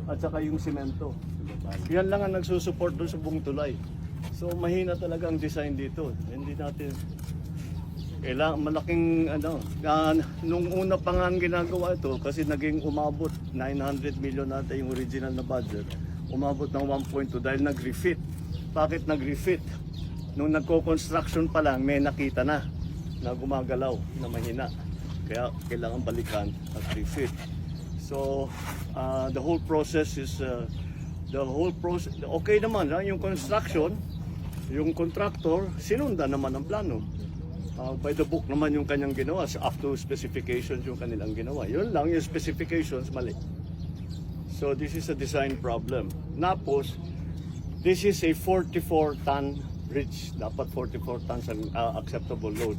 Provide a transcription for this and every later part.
at saka yung semento. Yan lang ang nagsusupport doon sa buong tulay. So mahina talaga ang design dito. Hindi natin kailangan malaking nung una pa nga ang ginagawa ito kasi naging umabot 900 million nata yung original na budget. Umabot ng 1.2 dahil nag-refit. Bakit nag-refit? Nung nagko-construction pa lang may nakita na gumagalaw na mahina. Kaya kailangan balikan at refit. So the whole process is okay naman yung construction, yung contractor sinundan naman ang plano. By the book naman yung kanyang ginawa, up to specifications yung kanilang ginawa. Yun lang, yung specifications mali. So this is a design problem. Napos, this is a 44-ton bridge. Dapat 44 tons ang acceptable load.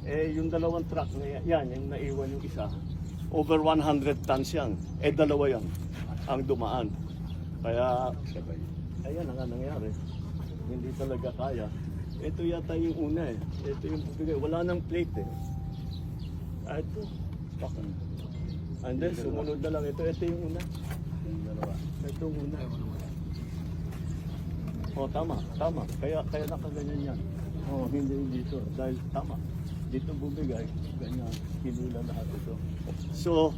Yung dalawang truck na yan, yung naiwan yung isa, over 100 tons yan. Dalawa yan ang dumaan. Kaya, ayan ang nangyari. Hindi talaga kaya. Ito yata yung una Ito yung bigay. Wala nang plate Ito. Bakit? And then, sumunod na lang ito. Ito yung una. Ito yung una. Tama. Kaya nakaganyan yan. Hindi dito. Dahil tama. Dito bumigay. Ganyan. Hinula lahat ito. So,